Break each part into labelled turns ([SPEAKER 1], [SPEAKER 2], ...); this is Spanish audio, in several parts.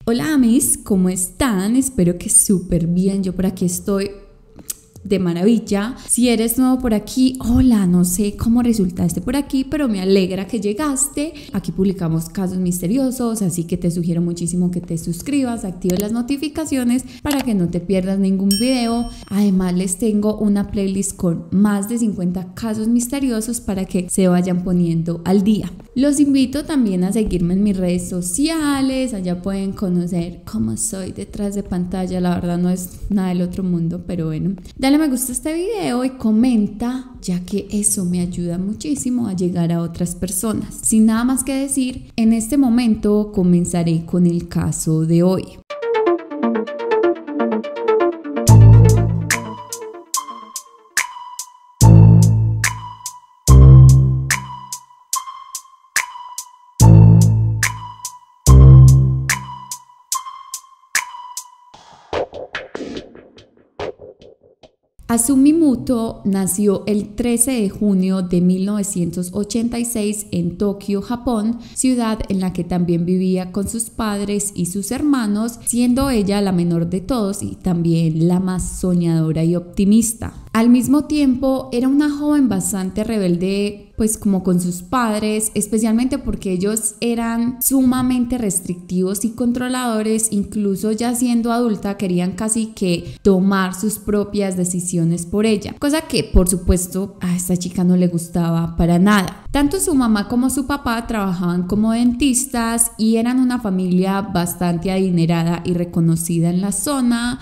[SPEAKER 1] Hola amis, ¿cómo están? Espero que súper bien. Yo por aquí estoy de maravilla. Si eres nuevo por aquí, hola, no sé cómo resultaste por aquí, pero me alegra que llegaste. Aquí publicamos casos misteriosos, así que te sugiero muchísimo que te suscribas, actives las notificaciones para que no te pierdas ningún video. Además les tengo una playlist con más de 50 casos misteriosos para que se vayan poniendo al día. Los invito también a seguirme en mis redes sociales, allá pueden conocer cómo soy detrás de pantalla. La verdad no es nada del otro mundo, pero bueno, dale me gusta a este video y comenta, ya que eso me ayuda muchísimo a llegar a otras personas. Sin nada más que decir, en este momento comenzaré con el caso de hoy. Azumi Muto nació el 13 de junio de 1986 en Tokio, Japón, ciudad en la que también vivía con sus padres y sus hermanos, siendo ella la menor de todos y también la más soñadora y optimista. Al mismo tiempo, era una joven bastante rebelde, pues como con sus padres, especialmente porque ellos eran sumamente restrictivos y controladores. Incluso ya siendo adulta querían casi que tomar sus propias decisiones por ella, cosa que por supuesto a esta chica no le gustaba para nada. Tanto su mamá como su papá trabajaban como dentistas y eran una familia bastante adinerada y reconocida en la zona,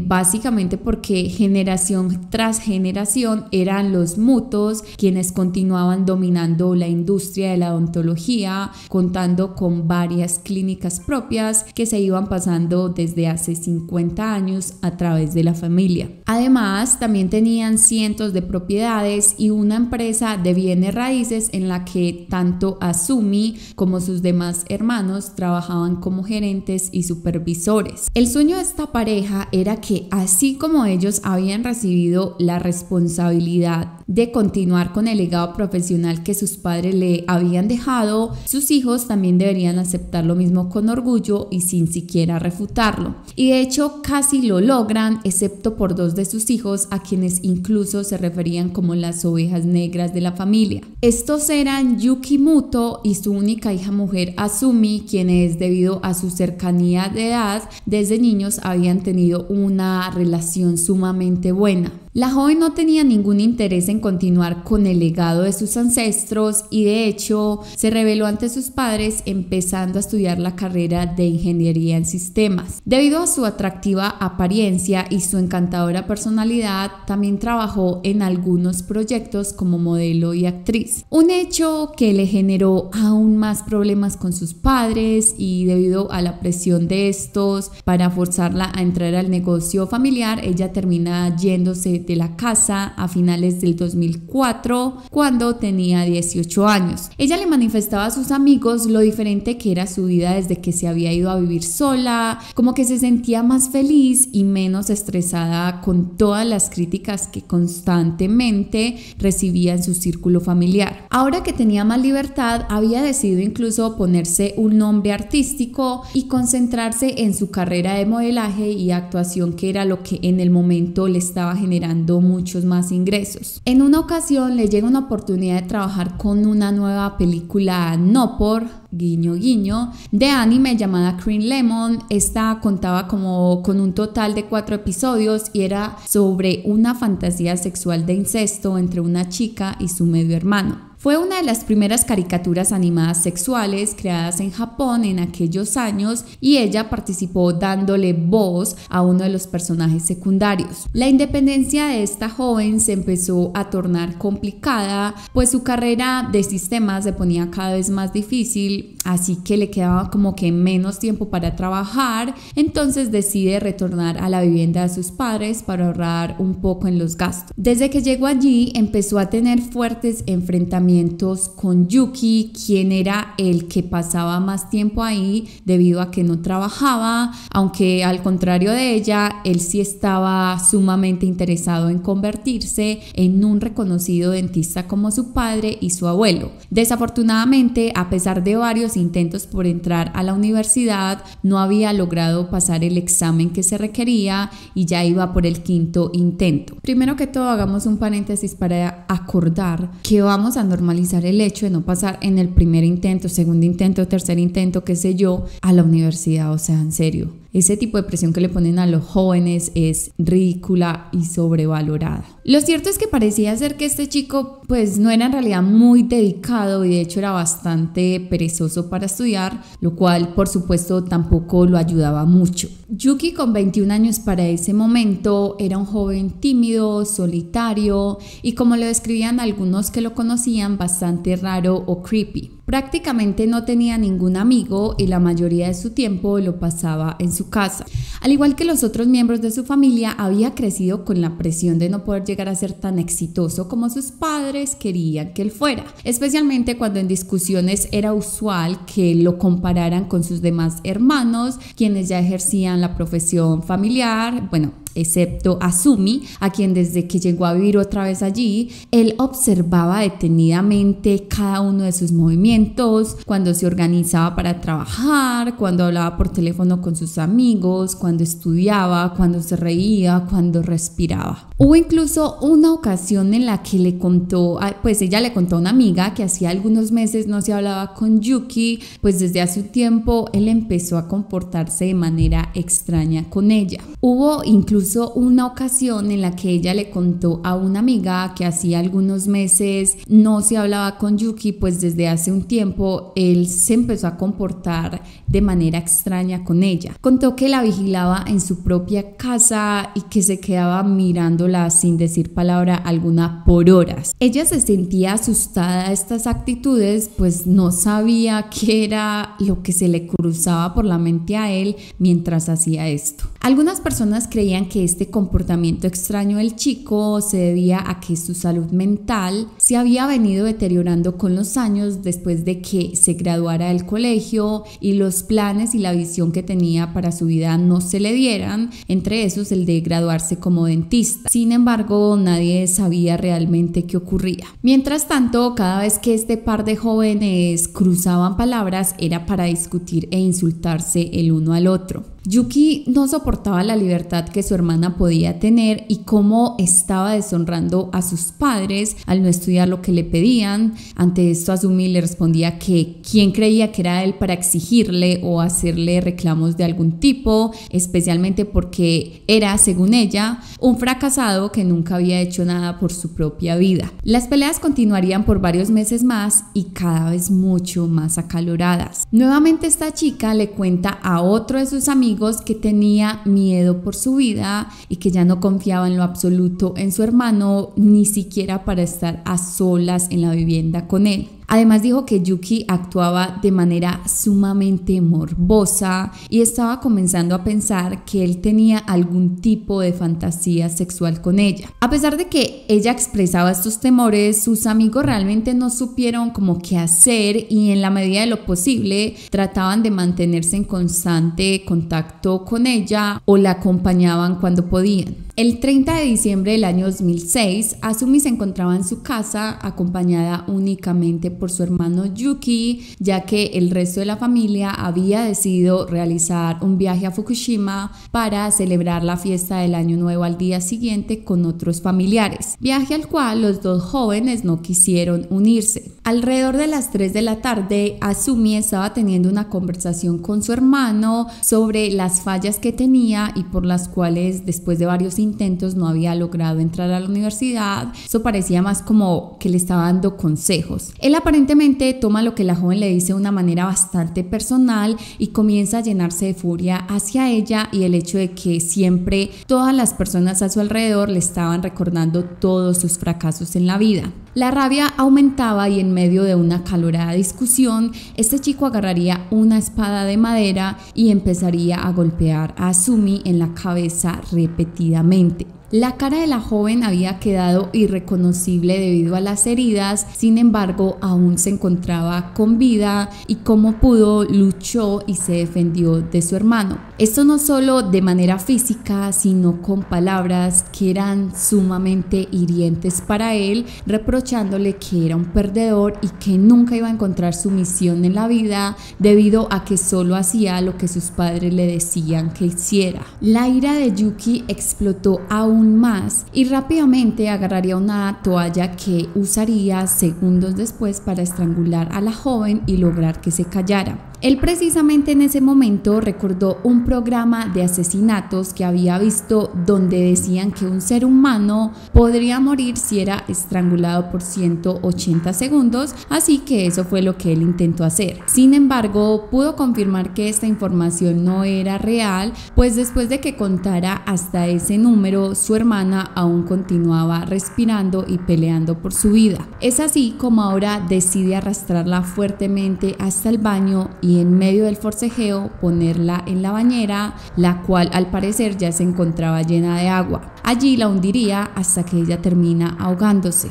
[SPEAKER 1] básicamente porque generación tras generación eran los Mutos quienes continuaban dominando la industria de la odontología, contando con varias clínicas propias que se iban pasando desde hace 50 años a través de la familia. Además, también tenían cientos de propiedades y una empresa de bienes raíces en la que tanto Azumi como sus demás hermanos trabajaban como gerentes y supervisores. El sueño de esta pareja era que, así como ellos habían recibido la responsabilidad de continuar con el legado profesional que sus padres le habían dejado, sus hijos también deberían aceptar lo mismo con orgullo y sin siquiera refutarlo. Y de hecho casi lo logran, excepto por dos de sus hijos, a quienes incluso se referían como las ovejas negras de la familia. Estos eran Yuki Muto y su única hija mujer Azumi, quienes debido a su cercanía de edad desde niños habían tenido una relación sumamente buena. La joven no tenía ningún interés en continuar con el legado de sus ancestros y de hecho se rebeló ante sus padres, empezando a estudiar la carrera de ingeniería en sistemas. Debido a su atractiva apariencia y su encantadora personalidad, también trabajó en algunos proyectos como modelo y actriz. Un hecho que le generó aún más problemas con sus padres, y debido a la presión de estos para forzarla a entrar al negocio familiar, ella termina yéndose de la casa a finales del 2004 cuando tenía 18 años. Ella le manifestaba a sus amigos lo diferente que era su vida desde que se había ido a vivir sola, como que se sentía más feliz y menos estresada con todas las críticas que constantemente recibía en su círculo familiar. Ahora que tenía más libertad, había decidido incluso ponerse un nombre artístico y concentrarse en su carrera de modelaje y actuación, que era lo que en el momento le estaba generando muchos más ingresos. En una ocasión le llega una oportunidad de trabajar con una nueva película no por guiño guiño de anime llamada Green Lemon. Esta contaba como con un total de 4 episodios y era sobre una fantasía sexual de incesto entre una chica y su medio hermano. Fue una de las primeras caricaturas animadas sexuales creadas en Japón en aquellos años y ella participó dándole voz a uno de los personajes secundarios. La independencia de esta joven se empezó a tornar complicada, pues su carrera de sistemas se ponía cada vez más difícil, así que le quedaba como que menos tiempo para trabajar. Entonces decide retornar a la vivienda de sus padres para ahorrar un poco en los gastos. Desde que llegó allí empezó a tener fuertes enfrentamientos enfrentamientos con Yuki, quien era el que pasaba más tiempo ahí debido a que no trabajaba, aunque al contrario de ella, él sí estaba sumamente interesado en convertirse en un reconocido dentista como su padre y su abuelo. Desafortunadamente, a pesar de varios intentos por entrar a la universidad, no había logrado pasar el examen que se requería y ya iba por el 5º intento. Primero que todo, hagamos un paréntesis para acordar que vamos a normalizar el hecho de no pasar en el primer intento, segundo intento, tercer intento, qué sé yo, a la universidad. O sea, en serio, ese tipo de presión que le ponen a los jóvenes es ridícula y sobrevalorada. Lo cierto es que parecía ser que este chico pues no era en realidad muy dedicado y de hecho era bastante perezoso para estudiar, lo cual por supuesto tampoco lo ayudaba mucho. Yuki, con 21 años para ese momento, era un joven tímido, solitario y, como lo describían algunos que lo conocían, bastante raro o creepy. Prácticamente no tenía ningún amigo y la mayoría de su tiempo lo pasaba en su casa. Al igual que los otros miembros de su familia, había crecido con la presión de no poder llegar a ser tan exitoso como sus padres querían que él fuera, especialmente cuando en discusiones era usual que lo compararan con sus demás hermanos, quienes ya ejercían la profesión familiar, excepto Azumi, a quien desde que llegó a vivir otra vez allí, él observaba detenidamente cada uno de sus movimientos, cuando se organizaba para trabajar, cuando hablaba por teléfono con sus amigos, cuando estudiaba, cuando se reía, cuando respiraba. Hubo incluso una ocasión en la que ella le contó a una amiga que hacía algunos meses no se hablaba con Yuki, pues desde hace un tiempo él empezó a comportarse de manera extraña con ella. Hubo incluso una ocasión en la que ella le contó a una amiga que hacía algunos meses no se hablaba con Yuki, pues desde hace un tiempo él se empezó a comportar de manera extraña con ella. Contó que la vigilaba en su propia casa y que se quedaba mirándola sin decir palabra alguna por horas. Ella se sentía asustada de estas actitudes, pues no sabía qué era lo que se le cruzaba por la mente a él mientras hacía esto. Algunas personas creían que este comportamiento extraño del chico se debía a que su salud mental se había venido deteriorando con los años después de que se graduara del colegio y los planes y la visión que tenía para su vida no se le dieran, entre esos el de graduarse como dentista. Sin embargo, nadie sabía realmente qué ocurría. Mientras tanto, cada vez que este par de jóvenes cruzaban palabras era para discutir e insultarse el uno al otro. Yuki no soportaba la libertad que su hermana podía tener y cómo estaba deshonrando a sus padres al no estudiar lo que le pedían. Ante esto, Azumi le respondía que quién creía que era él para exigirle o hacerle reclamos de algún tipo, especialmente porque era, según ella, un fracasado que nunca había hecho nada por su propia vida. Las peleas continuarían por varios meses más y cada vez mucho más acaloradas. Nuevamente esta chica le cuenta a otro de sus amigos que tenía miedo por su vida y que ya no confiaba en lo absoluto en su hermano, ni siquiera para estar a solas en la vivienda con él. Además dijo que Yuki actuaba de manera sumamente morbosa y estaba comenzando a pensar que él tenía algún tipo de fantasía sexual con ella. A pesar de que ella expresaba estos temores, sus amigos realmente no supieron cómo qué hacer y en la medida de lo posible trataban de mantenerse en constante contacto con ella o la acompañaban cuando podían. El 30 de diciembre del año 2006, Azumi se encontraba en su casa acompañada únicamente por su hermano Yuki, ya que el resto de la familia había decidido realizar un viaje a Fukushima para celebrar la fiesta del Año Nuevo al día siguiente con otros familiares, viaje al cual los dos jóvenes no quisieron unirse. Alrededor de las 3 de la tarde, Azumi estaba teniendo una conversación con su hermano sobre las fallas que tenía y por las cuales después de varios intentos no había logrado entrar a la universidad. Eso parecía más como que le estaba dando consejos. Él aparentemente toma lo que la joven le dice de una manera bastante personal y comienza a llenarse de furia hacia ella y el hecho de que siempre todas las personas a su alrededor le estaban recordando todos sus fracasos en la vida. La rabia aumentaba y en medio de una acalorada discusión, este chico agarraría una espada de madera y empezaría a golpear a Azumi en la cabeza repetidamente. La cara de la joven había quedado irreconocible debido a las heridas, sin embargo aún se encontraba con vida y como pudo luchó y se defendió de su hermano. Esto no solo de manera física, sino con palabras que eran sumamente hirientes para él, reprochándole que era un perdedor y que nunca iba a encontrar su misión en la vida debido a que solo hacía lo que sus padres le decían que hiciera. La ira de Yuki explotó aún más y rápidamente agarraría una toalla que usaría segundos después para estrangular a la joven y lograr que se callara. Él precisamente en ese momento recordó un programa de asesinatos que había visto donde decían que un ser humano podría morir si era estrangulado por 180 segundos, así que eso fue lo que él intentó hacer. Sin embargo, pudo confirmar que esta información no era real, pues después de que contara hasta ese número, su hermana aún continuaba respirando y peleando por su vida. Es así como ahora decide arrastrarla fuertemente hasta el baño y en medio del forcejeo ponerla en la bañera, la cual al parecer ya se encontraba llena de agua. Allí la hundiría hasta que ella termina ahogándose.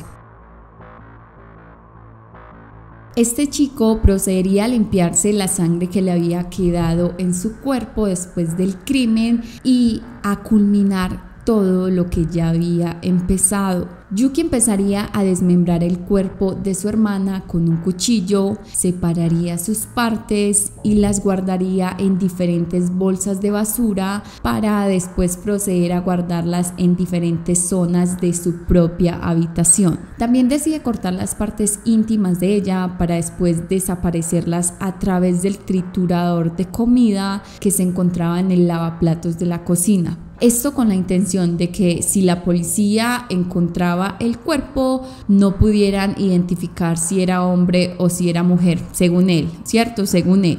[SPEAKER 1] Este chico procedería a limpiarse la sangre que le había quedado en su cuerpo después del crimen y a culminar todo lo que ya había empezado. Yuki empezaría a desmembrar el cuerpo de su hermana con un cuchillo, separaría sus partes y las guardaría en diferentes bolsas de basura para después proceder a guardarlas en diferentes zonas de su propia habitación. También decide cortar las partes íntimas de ella para después desaparecerlas a través del triturador de comida que se encontraba en el lavaplatos de la cocina. Esto con la intención de que si la policía encontraba el cuerpo no pudieran identificar si era hombre o si era mujer, según él, ¿cierto? Según él.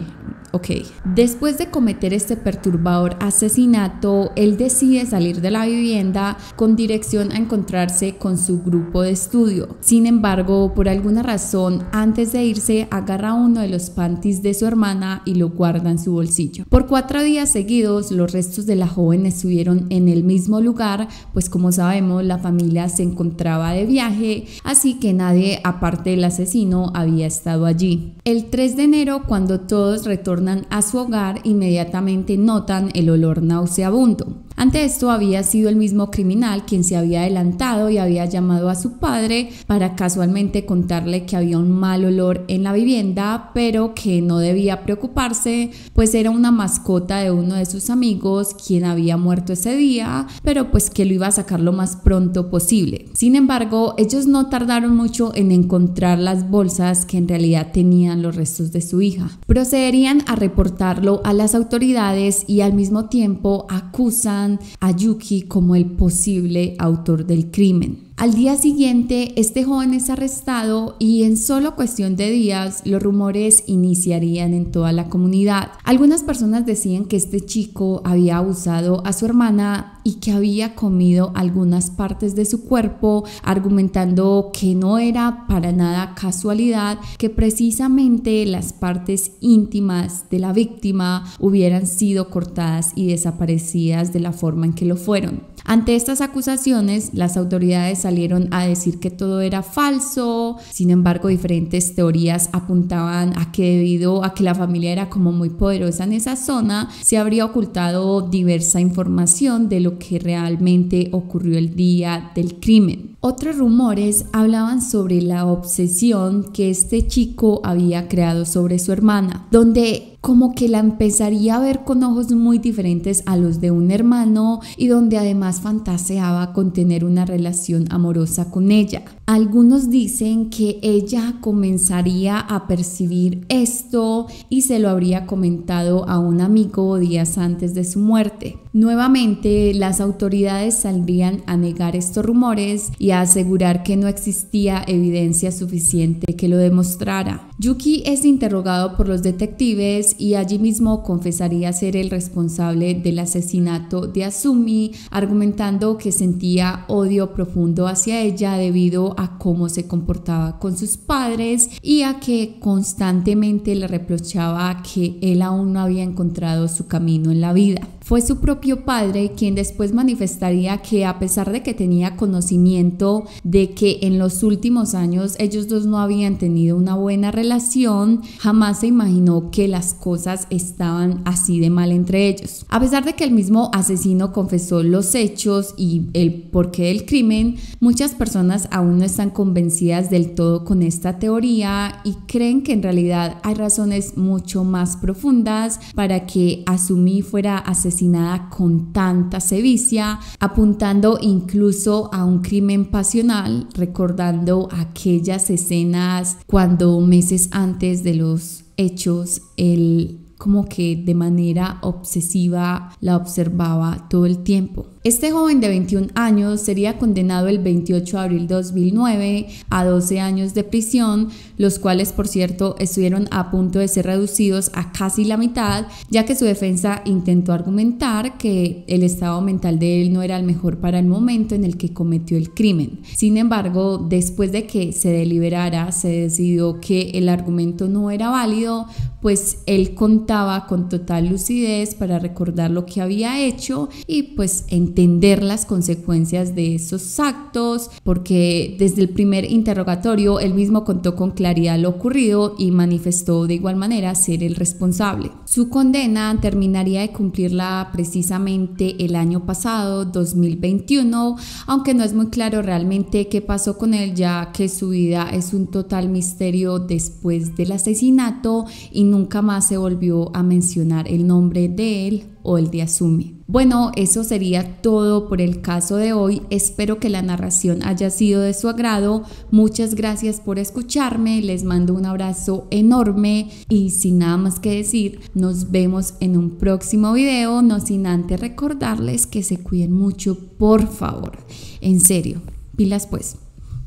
[SPEAKER 1] Ok. Después de cometer este perturbador asesinato, él decide salir de la vivienda con dirección a encontrarse con su grupo de estudio. Sin embargo, por alguna razón, antes de irse, agarra uno de los panties de su hermana y lo guarda en su bolsillo. Por 4 días seguidos, los restos de la joven estuvieron en el mismo lugar, pues como sabemos, la familia se encontraba de viaje, así que nadie, aparte del asesino, había estado allí. El 3 de enero, cuando todos retornan a su hogar, inmediatamente notan el olor nauseabundo. Ante esto había sido el mismo criminal quien se había adelantado y había llamado a su padre para casualmente contarle que había un mal olor en la vivienda, pero que no debía preocuparse, pues era una mascota de uno de sus amigos quien había muerto ese día, pero pues que lo iba a sacar lo más pronto posible. Sin embargo, ellos no tardaron mucho en encontrar las bolsas que en realidad tenían los restos de su hija. Procederían a reportarlo a las autoridades y al mismo tiempo acusan a Yuki como el posible autor del crimen. Al día siguiente, este joven es arrestado y en solo cuestión de días los rumores iniciarían en toda la comunidad. Algunas personas decían que este chico había abusado a su hermana y que había comido algunas partes de su cuerpo, argumentando que no era para nada casualidad que precisamente las partes íntimas de la víctima hubieran sido cortadas y desaparecidas de la forma en que lo fueron. Ante estas acusaciones, las autoridades salieron a decir que todo era falso. Sin embargo, diferentes teorías apuntaban a que debido a que la familia era como muy poderosa en esa zona, se habría ocultado diversa información de lo que realmente ocurrió el día del crimen. Otros rumores hablaban sobre la obsesión que este chico había creado sobre su hermana, donde como que la empezaría a ver con ojos muy diferentes a los de un hermano y donde además fantaseaba con tener una relación amorosa con ella. Algunos dicen que ella comenzaría a percibir esto y se lo habría comentado a un amigo días antes de su muerte. Nuevamente, las autoridades saldrían a negar estos rumores y a asegurar que no existía evidencia suficiente que lo demostrara. Yuki es interrogado por los detectives crímenes y allí mismo confesaría ser el responsable del asesinato de Azumi, argumentando que sentía odio profundo hacia ella debido a cómo se comportaba con sus padres y a que constantemente le reprochaba que él aún no había encontrado su camino en la vida. Fue su propio padre quien después manifestaría que a pesar de que tenía conocimiento de que en los últimos años ellos dos no habían tenido una buena relación, jamás se imaginó que las cosas estaban así de mal entre ellos. A pesar de que el mismo asesino confesó los hechos y el porqué del crimen, muchas personas aún no están convencidas del todo con esta teoría y creen que en realidad hay razones mucho más profundas para que Azumi fuera asesinada con tanta sevicia, apuntando incluso a un crimen pasional, recordando aquellas escenas cuando meses antes de los hechos él como que de manera obsesiva la observaba todo el tiempo. Este joven de 21 años sería condenado el 28 de abril de 2009 a 12 años de prisión, los cuales por cierto estuvieron a punto de ser reducidos a casi la mitad, ya que su defensa intentó argumentar que el estado mental de él no era el mejor para el momento en el que cometió el crimen. Sin embargo, después de que se deliberara, se decidió que el argumento no era válido, pues él contaba con total lucidez para recordar lo que había hecho y pues entender las consecuencias de esos actos, porque desde el primer interrogatorio él mismo contó con claridad lo ocurrido y manifestó de igual manera ser el responsable. Su condena terminaría de cumplirla precisamente el año pasado, 2021, aunque no es muy claro realmente qué pasó con él, ya que su vida es un total misterio después del asesinato y nunca más se volvió a mencionar el nombre de él o el de Azumi. Bueno, eso sería todo por el caso de hoy. Espero que la narración haya sido de su agrado. Muchas gracias por escucharme. Les mando un abrazo enorme y sin nada más que decir, nos vemos en un próximo video, no sin antes recordarles que se cuiden mucho, por favor. En serio, pilas pues.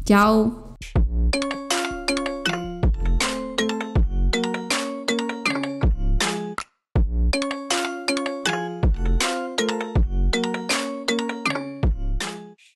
[SPEAKER 1] Chao.